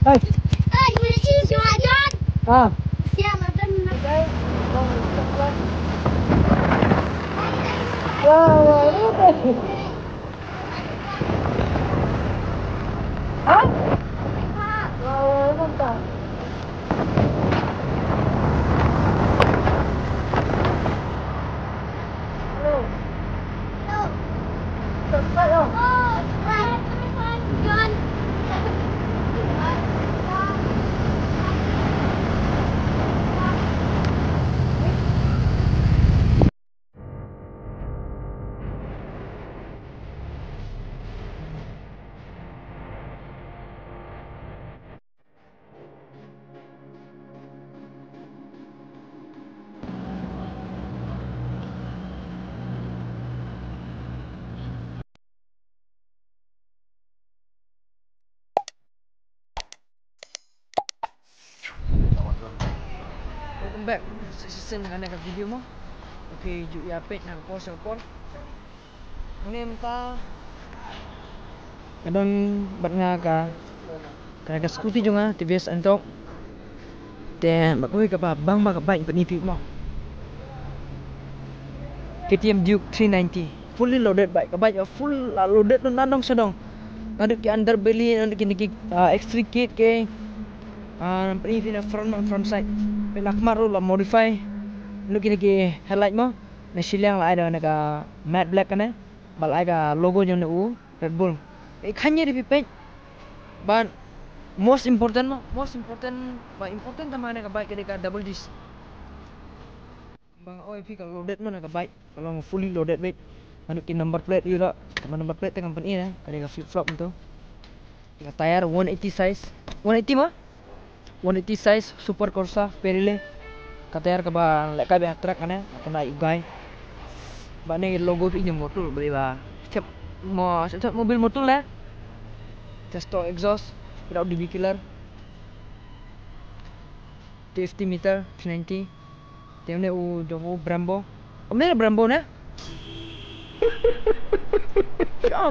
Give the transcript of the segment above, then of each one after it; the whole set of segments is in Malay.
Hey. Hey, you see your dad? Ah. Yeah, my dad. Okay. Wow, okay. Hah? Wow, mantap. Hello. No. Cepat dong. Oh, John. Welcome back. Season dengan nak video mo. Okay, jom ya pet nak pause pon. Ini entah. Kadang bat nga ka. Kaya ka scooty jo nga TVS antok. Dan bat ka ba bang ba ka bike peniti mo. KTM Duke 390 fully loaded bike. Ka bike full loaded tu nanong sedong. Ada ki underbelly, ada ki extra kit ke. Peniti na front side. Pelakmar la modify. Lu kini headlight mo. Na silang la ada naga matte black kan. Bal aga logo jong na u Red Bull. Khanya di pipet. But most important tama naga bike ka double disc. Bang OIP kalau loaded mo naga bike. Kalau fully loaded bike. Anu ki number plate you la. Tama number plate tengah company na. Kada flip flop tu. Ka tayar 180 size. 180 mo? 180 size Super Corsa Perile. Katayar ka ba leka be truck kana kena ugay. Ba ni logo pi jong motor beli ba. Setiap mobil motor lah. Just exhaust without DB killer. 50 meter 390. Temne u jogo Brembo. Omne Brembo na?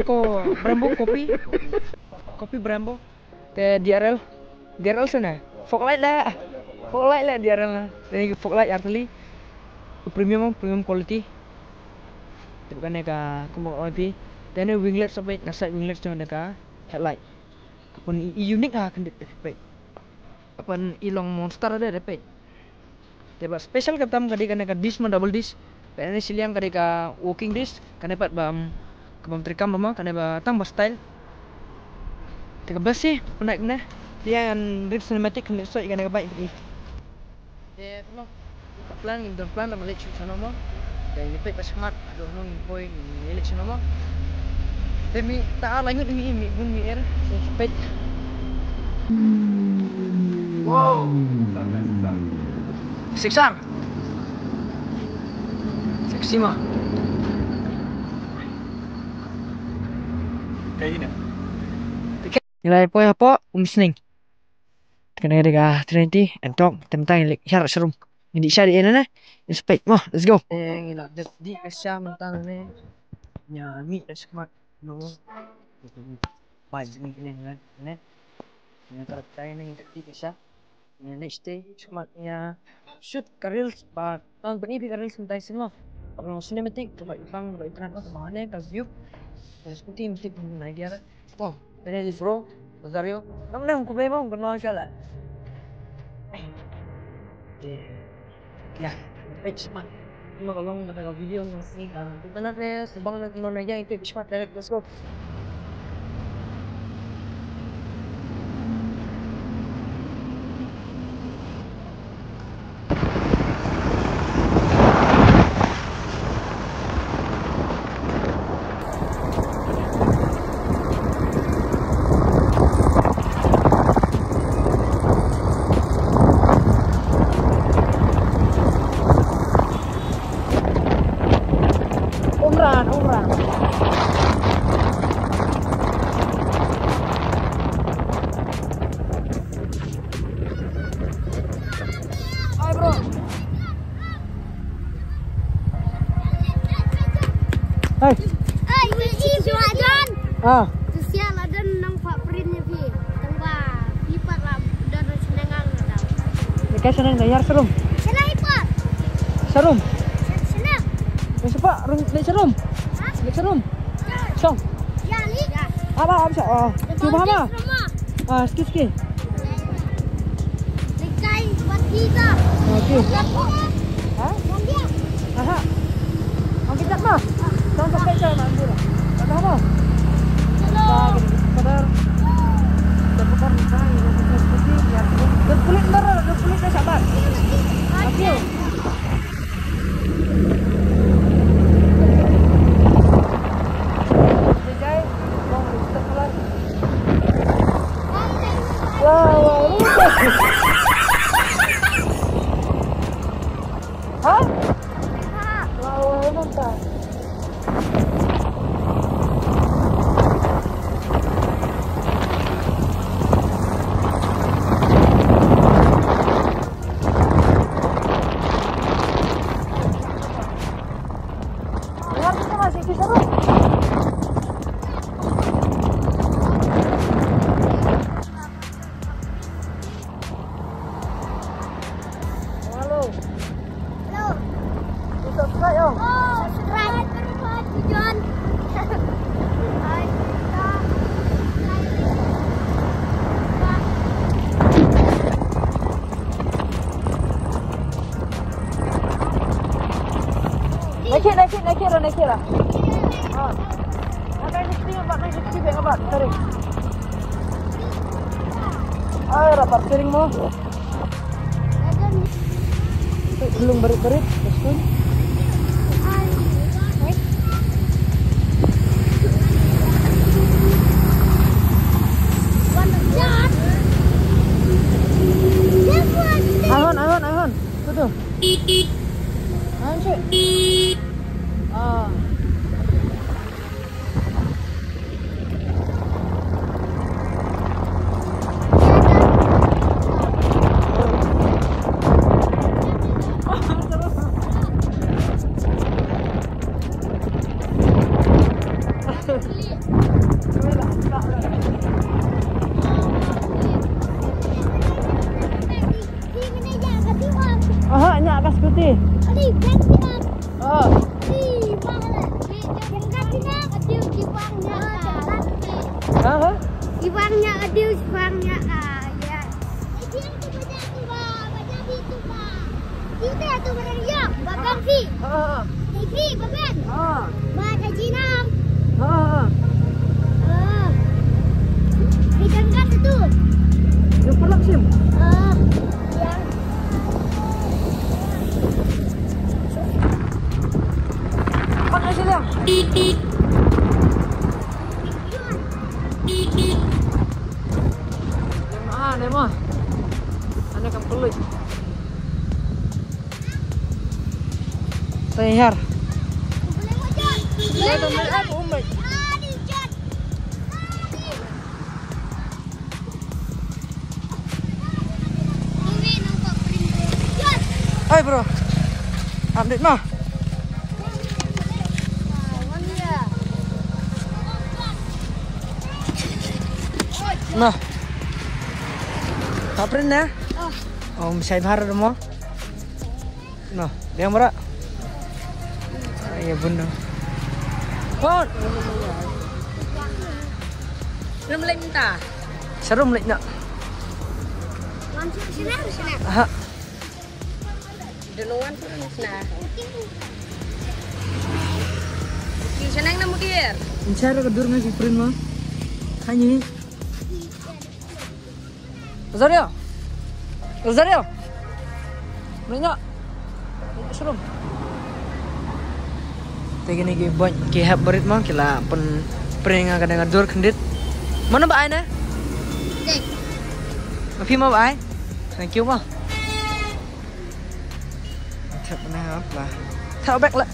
Ko Brembo kopi Brembo. Te DRL sana. Fog light lah DRL lah. Ini fog light actually premium quality. Bukan ka kumong OIP. Then winglet sampai nasa winglet tu ka headlight. Kapun unique ha kan dapat. Kapun ilong monster ada dapat. Tapi special katam kadi ka disc mo double disc. Pero ni siliang kadi ka walking disc kan dapat bam kabam trikam mama kan ba tang style. Teka basi naik na. Dia yang rig cinematic kan so ikan baik ni. Ya, no. Plan nak balik sana mo. Dan ni pas smart aduh nong boy ni elek sana mo. Demi tak lanjut ni gun mi air spek. Wow. Seksang. Seksi mah. Kayak gini. Nilai poin apa? Umsning. Kena ada 390 and talk tentang lek syarat serum. Ini syarat ini na. Inspect. Wah, let's go. Gila, di kasya mentang ni. Nya mi smart no. Baik ni kan. Yang terakhir ni di kasya. Next day smart nya shoot karil ba tang bani karil sentai semua. Kalau cinematic coba ipang internet apa mana ka view. Seperti mesti naik dia. Wah, ini di bro. Rosario, namanya aku memang kenal salah. Ya, baik smart. Cuma kalau nak video ni, benar saya sebang nak nonton aja itu smart direct let's go. Umrah. Hai bro. Hai. Hey, you see your dad? Ah. Tu sial ada nang pak printnya pi. Tang ba lipat Kayak senang dah serum. Senang apa? Serum. Senang. Siapa? Lek serum. Hah? Lek serum. Song. Ya, ni. Apa bisa? Oh, cuba apa? Sikit. Lekai buat kita. Okey. Hah? Dia. Aha. Okey tak mah. Tong pakai cara mampu. Tak apa. Dah kadar. Terputar nih, seperti biar. Kulit dah sabar. Okey. Hah? Lawa nonton. Lihat kita masih bisa seru. Halo. Subscribe yo. Oh, subscribe. John. Naik lah. Naik sini, abad. Tarik. Ayo, rapat sering mo. Belum berit-berit, terus. Ahon. Tuh. Ahon sih. Nya akas kuti. Ibangnya adil, ibangnya ya. Kita tu beraya, bagan fi. Fi bagan. Baca jinam. Bidangkan tu. Yang pelak sim. Yang pakai silang. Demo. Ane kam kulit. Tayar. boleh wajar. Ya, teman aku umai. Adi John. Ini nampak pering. John. Hai bro. Update mah. Nah. Kapren ya? Saya bahar demo. Nah, yang berak. Ya bunda. Kon. Serum lek minta. Serum lek nak. Langsung sini. Ha. Denuan pun nah. Senang na mudir. Incara kedur ngasih print mah. Hanya. Rosario. Banyak. Serum. Tegi ni buat kehab berit mah kila pen peringa kadang dur kendit. Mana ba ai na? Dek. Mafi ma ba ai? Thank you mah. Tak pernah apa. Tak back lah.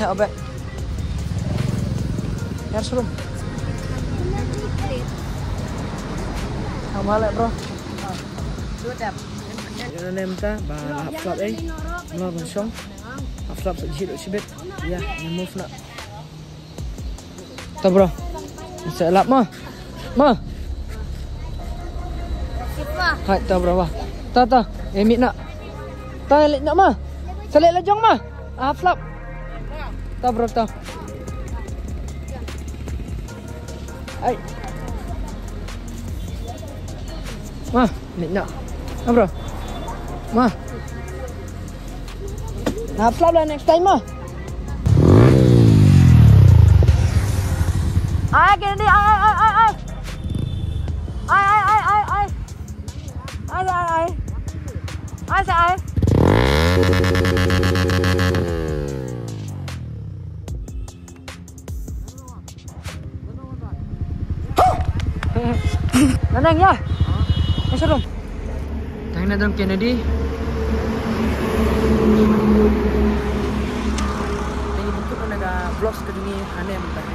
Tak back. Yar serum. Sama lah bro. Sudah. Jangan nemta, bah flap mau kosong. Flap sibet. Ya, move nak. Tak bro. Bisa lap mah. Siapa? Hai, tak bro. Ta. Emit nak. Ta nak mah. Selit lajong mah. Flap. Ta bro ta. Ai. Mah, nak. Bro. Mah. Flap lah next time mah. Gini ai. Nanang ya. Seru. Tang na dalam Kennedy. Ini buku kan ada vlogs ke dunia aneh mentah.